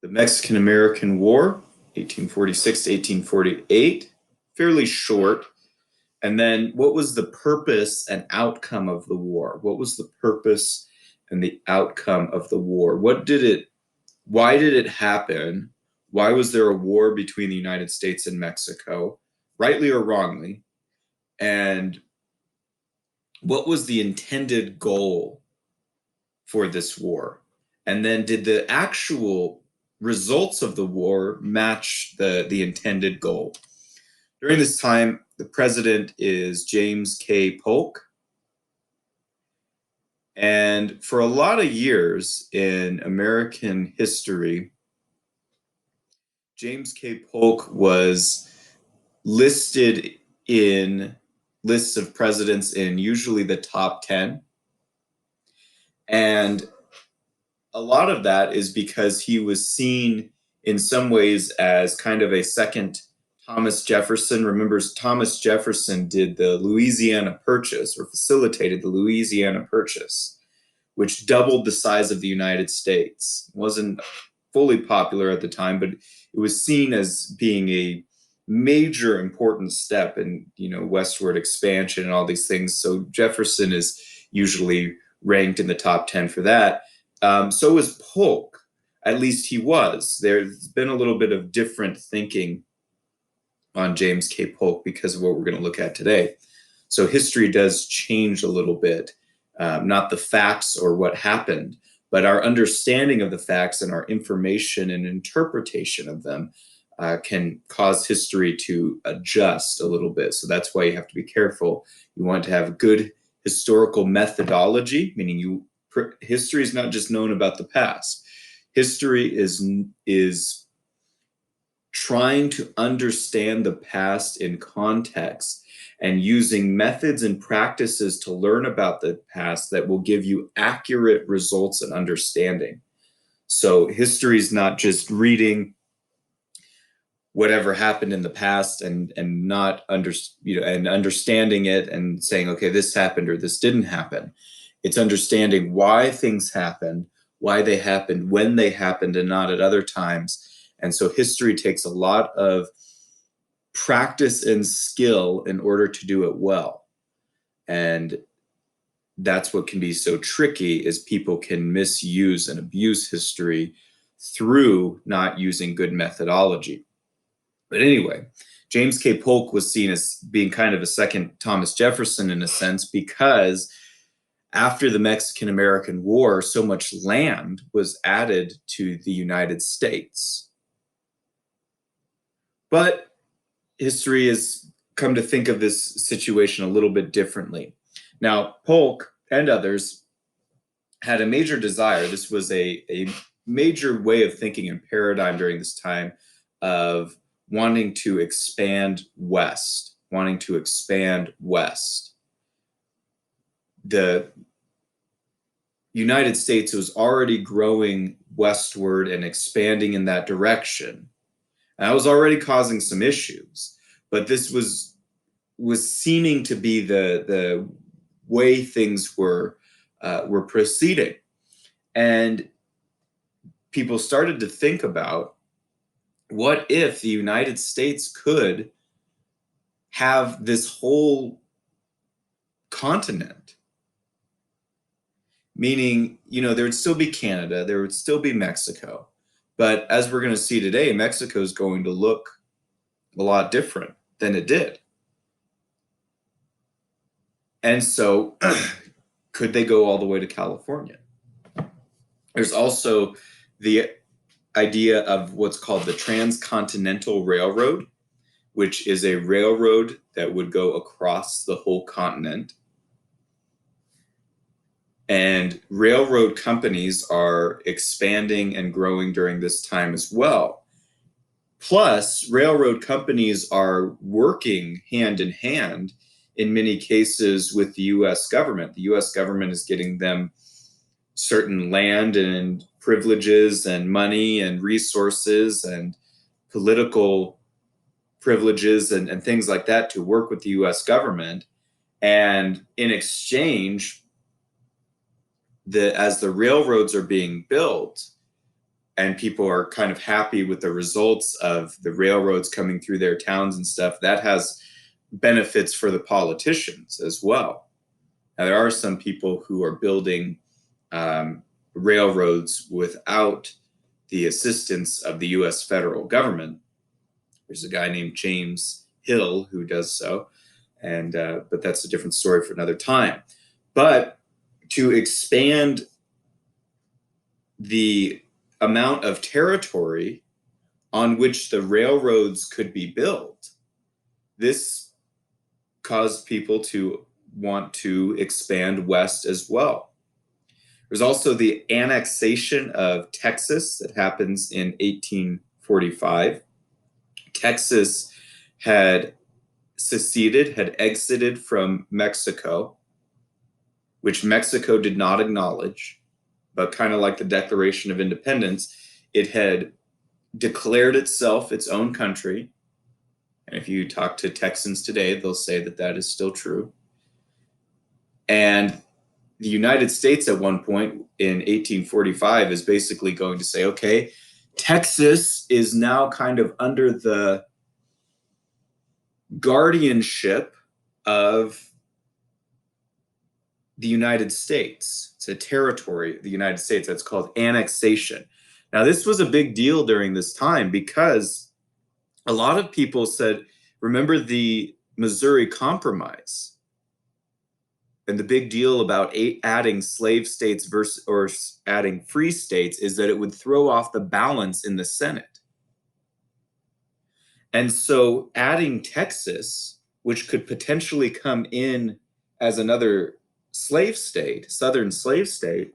The Mexican-American War, 1846 to 1848, fairly short. And then what was the purpose and outcome of the war? What was the purpose and the outcome of the war? Why did it happen? Why was there a war between the United States and Mexico, rightly or wrongly? And what was the intended goal for this war? And then did the actual results of the war match the intended goal? During this time, the president is James K. Polk. And for a lot of years in American history, James K. Polk was listed in lists of presidents in usually the top 10. And a lot of that is because he was seen in some ways as kind of a second Thomas Jefferson. Remember, Thomas Jefferson did the Louisiana Purchase, or facilitated the Louisiana Purchase, which doubled the size of the United States. It wasn't fully popular at the time, but it was seen as being a major important step in, westward expansion and all these things. So Jefferson is usually ranked in the top 10 for that. So is Polk. At least he was. There's been a little bit of different thinking on James K. Polk because of what we're going to look at today. So history does change a little bit, not the facts or what happened, but our understanding of the facts and our information and interpretation of them can cause history to adjust a little bit. So that's why you have to be careful. You want to have good historical methodology, meaning history is not just known about the past. History is trying to understand the past in context and using methods and practices to learn about the past that will give you accurate results and understanding. So history is not just reading whatever happened in the past and not and understanding it and saying, okay, this happened or this didn't happen. It's understanding why things happened, why they happened, when they happened, and not at other times. And so history takes a lot of practice and skill in order to do it well. And that's what can be so tricky, is people can misuse and abuse history through not using good methodology. But anyway, James K. Polk was seen as being kind of a second Thomas Jefferson in a sense, because after the Mexican-American War, so much land was added to the United States. But history has come to think of this situation a little bit differently. Now, Polk and others had a major desire. This was a major way of thinking and paradigm during this time of wanting to expand west. The United States was already growing westward and expanding in that direction. And that was already causing some issues, but this was seeming to be the way things were proceeding. And people started to think about, what if the United States could have this whole continent? Meaning, there would still be Canada, there would still be Mexico. But as we're going to see today, Mexico is going to look a lot different than it did. And so could they go all the way to California? There's also the idea of what's called the Transcontinental Railroad, which is a railroad that would go across the whole continent. And railroad companies are expanding and growing during this time as well. Plus, railroad companies are working hand in hand in many cases with the US government. The US government is getting them certain land and privileges and money and resources and political privileges and things like that to work with the US government. And in exchange, as the railroads are being built, and people are kind of happy with the results of the railroads coming through their towns and stuff, that has benefits for the politicians as well. Now, there are some people who are building railroads without the assistance of the US federal government. There's a guy named James Hill who does so, and but that's a different story for another time. But to expand the amount of territory on which the railroads could be built, this caused people to want to expand west as well. There's also the annexation of Texas that happens in 1845. Texas had seceded, had exited from Mexico, which Mexico did not acknowledge, but kind of like the Declaration of Independence, it had declared itself its own country. And if you talk to Texans today, they'll say that that is still true. And the United States at one point in 1845 is basically going to say, okay, Texas is now kind of under the guardianship of the United States. It's a territory of the United States. That's called annexation. Now, this was a big deal during this time because a lot of people said, remember the Missouri Compromise? And the big deal about adding slave states versus or adding free states is that it would throw off the balance in the Senate. And so adding Texas, which could potentially come in as another slave state, southern slave state,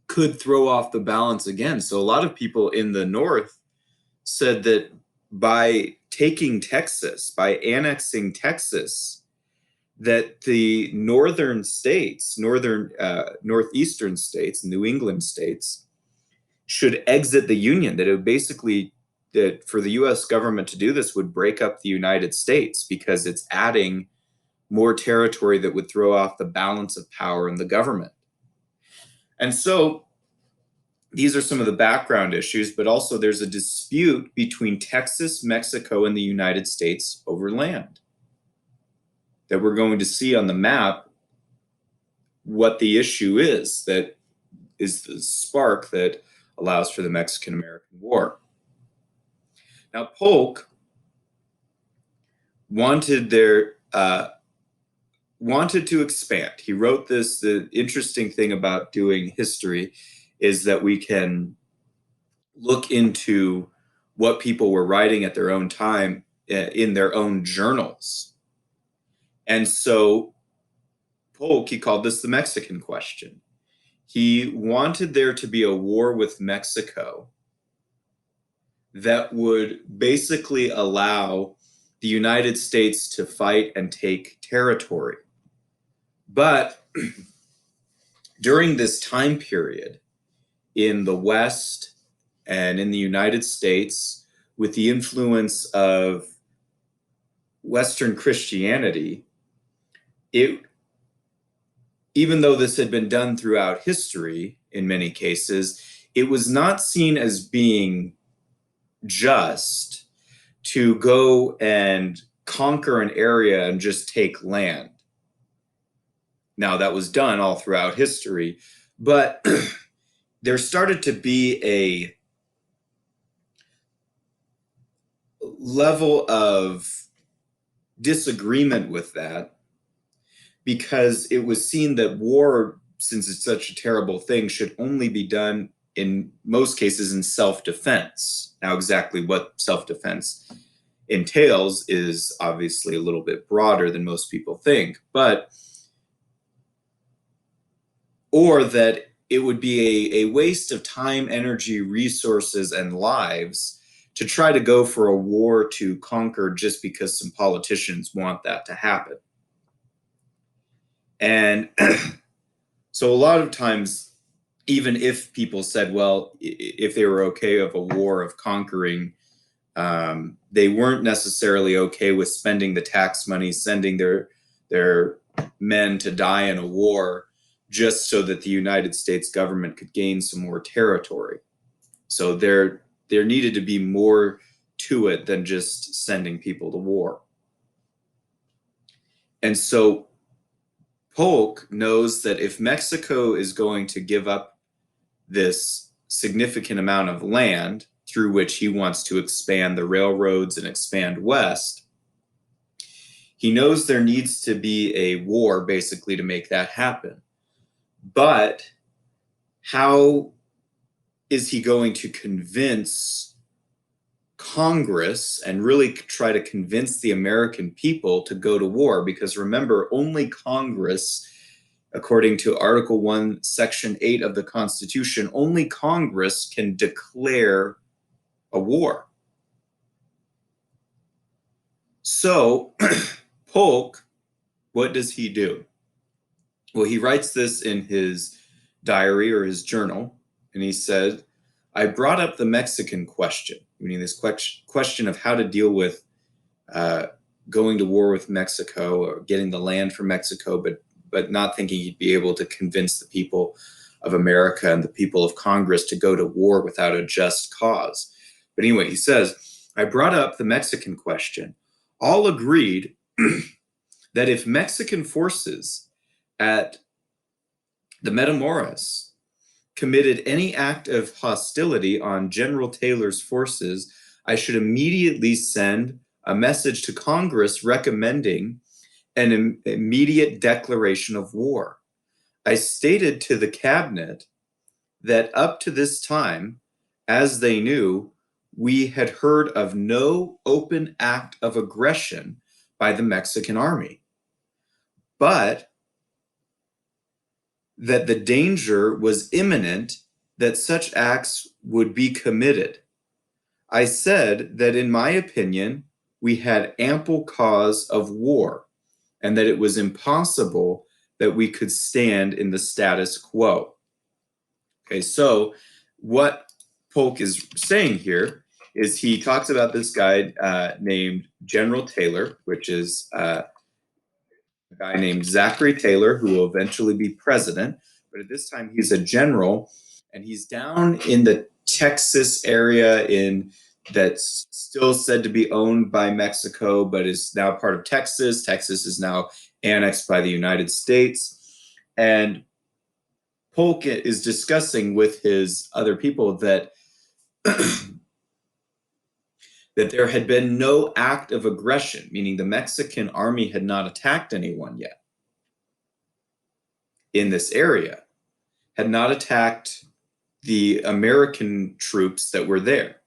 could throw off the balance again. So a lot of people in the North said that by taking Texas, by annexing Texas, that the northern states, northeastern states, New England states, should exit the Union. That it would basically, that for the US government to do this would break up the United States because it's adding more territory that would throw off the balance of power in the government. And so these are some of the background issues, but also there's a dispute between Texas, Mexico, and the United States over land. That we're going to see on the map what the issue is that is the spark that allows for the Mexican-American War. Now, Polk wanted to expand. He wrote this. The interesting thing about doing history is that we can look into what people were writing at their own time in their own journals. And so Polk, he called this the Mexican question. He wanted there to be a war with Mexico that would basically allow the United States to fight and take territory. But during this time period in the West and in the United States, with the influence of Western Christianity, even though this had been done throughout history in many cases, it was not seen as being just to go and conquer an area and just take land. Now, that was done all throughout history, but there started to be a level of disagreement with that, because it was seen that war, since it's such a terrible thing, should only be done in most cases in self-defense. Now, exactly what self-defense entails is obviously a little bit broader than most people think, but or that it would be a waste of time, energy, resources, and lives to try to go for a war to conquer just because some politicians want that to happen. And so a lot of times, even if people said, well, if they were okay of a war of conquering, they weren't necessarily okay with spending the tax money, sending their men to die in a war just so that the United States government could gain some more territory. So there needed to be more to it than just sending people to war. And so Polk knows that if Mexico is going to give up this significant amount of land through which he wants to expand the railroads and expand west, he knows there needs to be a war basically to make that happen. But how is he going to convince Congress and really try to convince the American people to go to war? Because remember, only Congress, according to Article 1, Section 8 of the Constitution, only Congress can declare a war. So Polk, what does he do? Well, he writes this in his diary or his journal, and he said, I brought up the Mexican question, meaning this question of how to deal with going to war with Mexico or getting the land from Mexico, but not thinking he'd be able to convince the people of America and the people of Congress to go to war without a just cause. But anyway, he says, I brought up the Mexican question. All agreed that if Mexican forces at the Matamoros committed any act of hostility on General Taylor's forces, I should immediately send a message to Congress recommending an immediate declaration of war. I stated to the cabinet that up to this time, as they knew, we had heard of no open act of aggression by the Mexican army, but that the danger was imminent that such acts would be committed. I said that in my opinion, we had ample cause of war and that it was impossible that we could stand in the status quo. Okay, so what Polk is saying here is he talks about this guy named General Taylor, which is a guy named Zachary Taylor, who will eventually be president. But at this time, he's a general, and he's down in the Texas area that's still said to be owned by Mexico, but is now part of Texas. Texas is now annexed by the United States. And Polk is discussing with his other people that that there had been no act of aggression, meaning the Mexican army had not attacked anyone yet in this area, had not attacked the American troops that were there,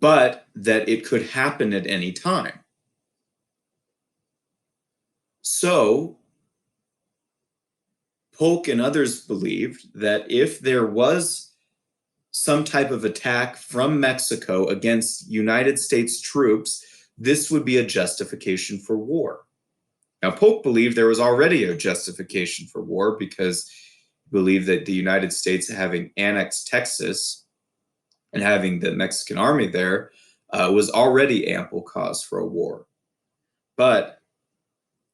but that it could happen at any time. So Polk and others believed that if there was some type of attack from Mexico against United States troops, this would be a justification for war. Now, Polk believed there was already a justification for war because he believed that the United States, having annexed Texas and having the Mexican army there, was already ample cause for a war. But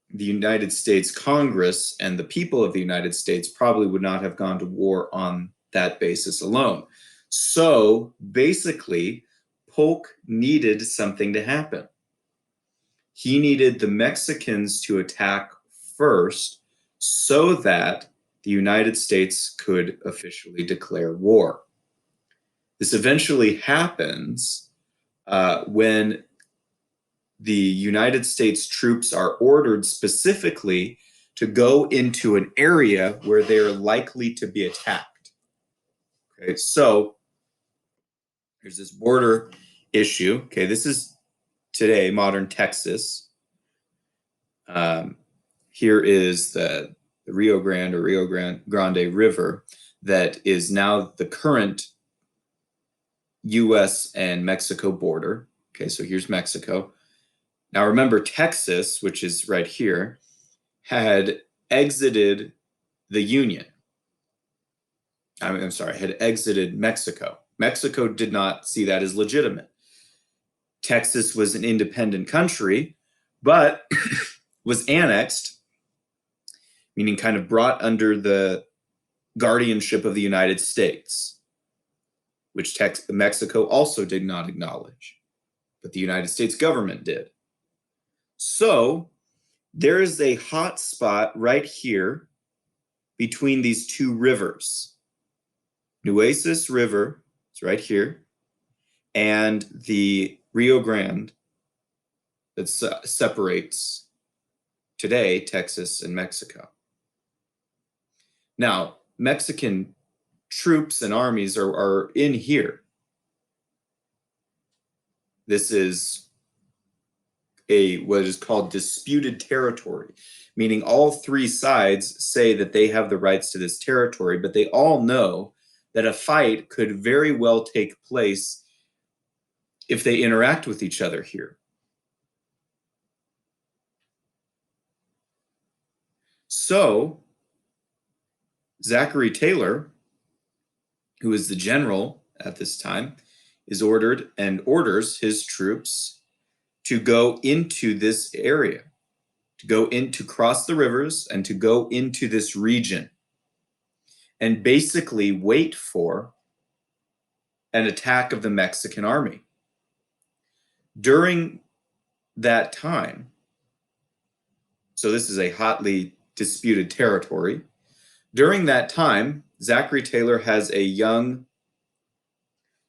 the United States Congress and the people of the United States probably would not have gone to war on that basis alone. So basically, Polk needed something to happen. He needed the Mexicans to attack first so that the United States could officially declare war. This eventually happens when the United States troops are ordered specifically to go into an area where they're likely to be attacked. Okay, so there's this border issue. Okay, this is today, modern Texas. Here is the Rio Grande or Rio Grande River that is now the current US and Mexico border. Okay, so here's Mexico. Now remember, Texas, which is right here, had exited the Union. I'm sorry, had exited Mexico. Mexico did not see that as legitimate. Texas was an independent country, but was annexed, meaning kind of brought under the guardianship of the United States, which Mexico also did not acknowledge, but the United States government did. So there is a hot spot right here between these two rivers. Nueces River is right here, and the Rio Grande that separates today Texas and Mexico. Now, Mexican troops and armies are in here. This is what is called disputed territory, meaning all three sides say that they have the rights to this territory, but they all know that a fight could very well take place if they interact with each other here. So Zachary Taylor, who is the general at this time, is ordered and orders his troops to go into this area, to cross the rivers and to go into this region and basically wait for an attack of the Mexican army. During that time, so this is a hotly disputed territory. During that time, Zachary Taylor has a young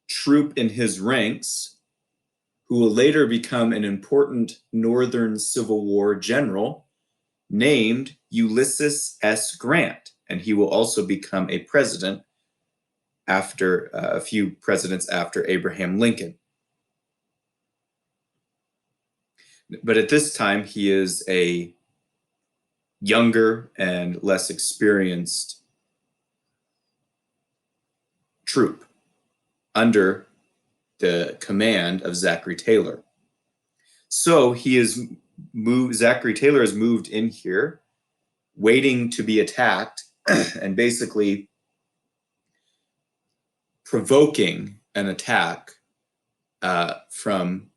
troop in his ranks who will later become an important Northern Civil War general named Ulysses S. Grant, and he will also become a president after a few presidents after Abraham Lincoln. But at this time, he is a younger and less experienced troop under the command of Zachary Taylor. So Zachary Taylor is moved in here, waiting to be attacked and basically provoking an attack from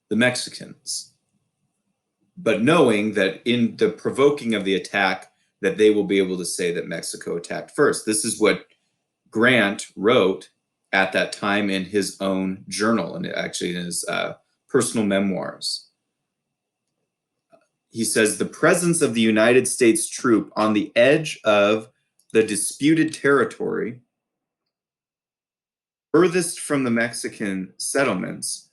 the Mexicans, but knowing that in the provoking of the attack that they will be able to say that Mexico attacked first. This is what Grant wrote at that time in his own journal, and actually in his personal memoirs. He says, the presence of the United States troop on the edge of the disputed territory furthest from the Mexican settlements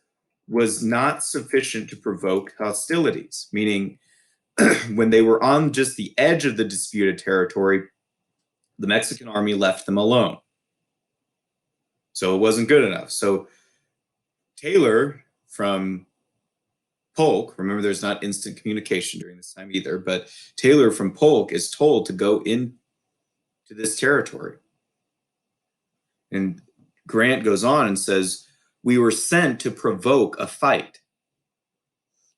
was not sufficient to provoke hostilities, meaning when they were on just the edge of the disputed territory, the Mexican army left them alone. So it wasn't good enough. So Taylor from Polk, remember there's not instant communication during this time either, but Taylor from Polk is told to go into this territory. And Grant goes on and says, we were sent to provoke a fight,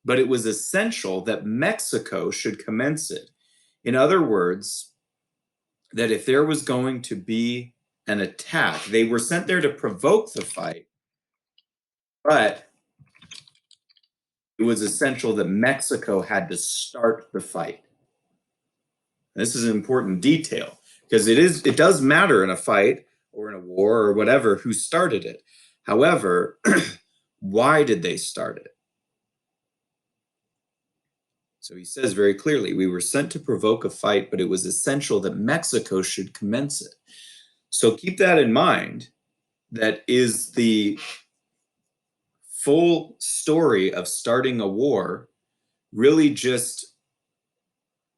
but it was essential that Mexico should commence it. In other words, that if there was going to be an attack, they were sent there to provoke the fight, but it was essential that Mexico had to start the fight. This is an important detail because it does matter in a fight or in a war or whatever who started it. However, why did they start it? So he says very clearly, we were sent to provoke a fight, but it was essential that Mexico should commence it. So keep that in mind. That is the full story of starting a war, really just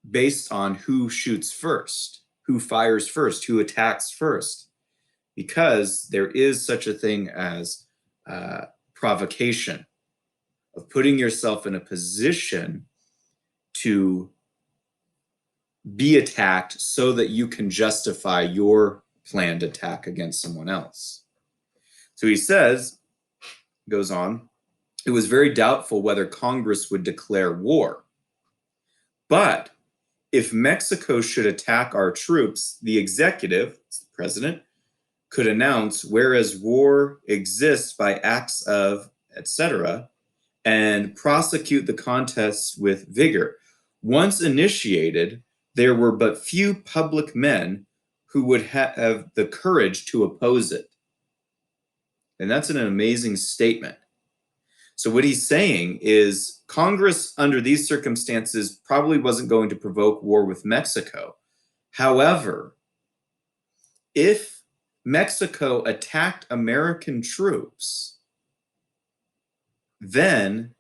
based on who shoots first, who fires first, who attacks first, because there is such a thing as provocation, of putting yourself in a position to be attacked so that you can justify your planned attack against someone else. So he says, goes on, it was very doubtful whether Congress would declare war. But if Mexico should attack our troops, the executive, the president, could announce, whereas war exists by acts of, etc., and prosecute the contest with vigor. Once initiated, there were but few public men who would have the courage to oppose it. And that's an amazing statement. So what he's saying is Congress, under these circumstances, probably wasn't going to provoke war with Mexico. However, if Mexico attacked American troops, then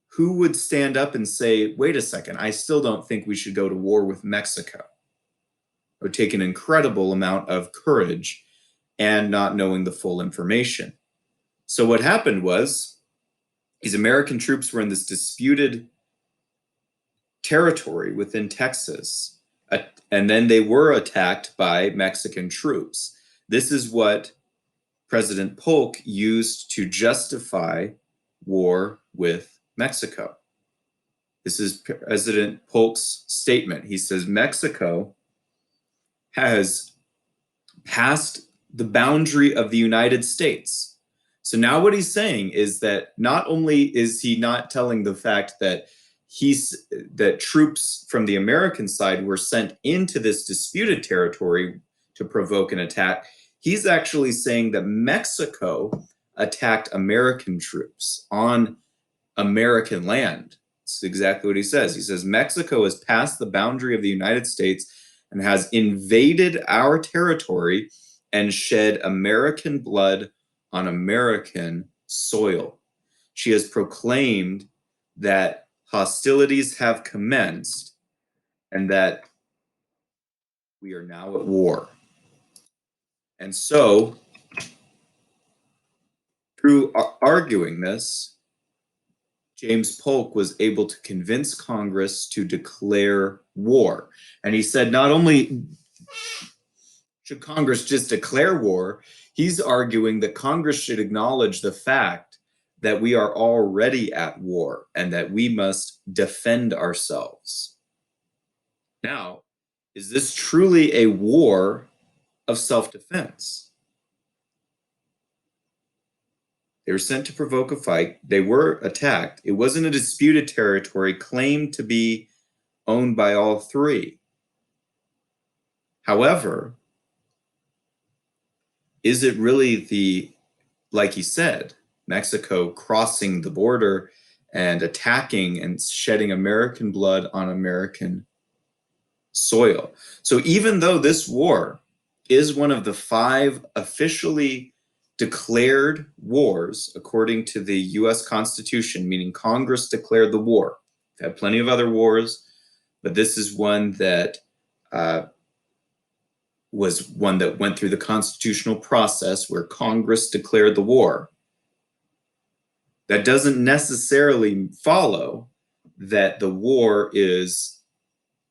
who would stand up and say, wait a second, I still don't think we should go to war with Mexico? It would take an incredible amount of courage and not knowing the full information. So what happened was these American troops were in this disputed territory within Texas, and then they were attacked by Mexican troops. This is what President Polk used to justify war with Mexico. This is President Polk's statement. He says, Mexico has passed the boundary of the United States. So now what he's saying is that not only is he not telling the fact that that troops from the American side were sent into this disputed territory to provoke an attack, he's actually saying that Mexico attacked American troops on American land. That's exactly what he says. He says Mexico has passed the boundary of the United States and has invaded our territory and shed American blood on American soil. She has proclaimed that hostilities have commenced and that we are now at war. And so, through arguing this, James Polk was able to convince Congress to declare war. And he said not only should Congress just declare war, he's arguing that Congress should acknowledge the fact that we are already at war and that we must defend ourselves. Now, is this truly a war of self-defense? They were sent to provoke a fight. They were attacked. It wasn't a disputed territory claimed to be owned by all three. However, is it really like he said, Mexico crossing the border and attacking and shedding American blood on American soil? So even though this war is one of the 5 officially declared wars, according to the US Constitution, meaning Congress declared the war. We've had plenty of other wars, but this is one that was one that went through the constitutional process where Congress declared the war. That doesn't necessarily follow that the war is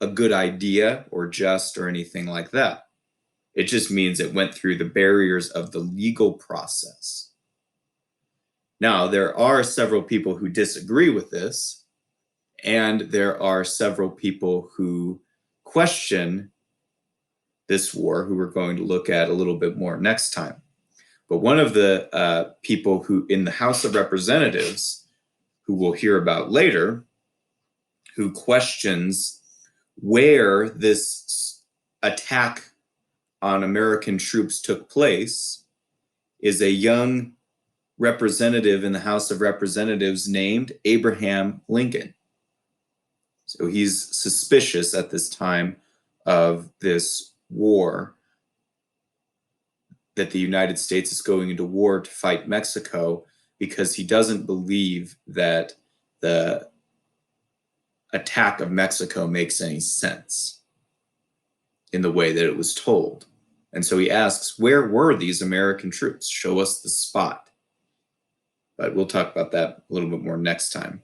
a good idea or just or anything like that. It just means it went through the barriers of the legal process. Now, there are several people who disagree with this, and there are several people who question this war, who we're going to look at a little bit more next time. But one of the people who in the House of Representatives, who we'll hear about later, who questions where this attack on American troops took place, is a young representative in the House of Representatives named Abraham Lincoln. So he's suspicious at this time of this war, that the United States is going into war to fight Mexico, because he doesn't believe that the attack of Mexico makes any sense in the way that it was told. And so he asks, where were these American troops? Show us the spot. But we'll talk about that a little bit more next time.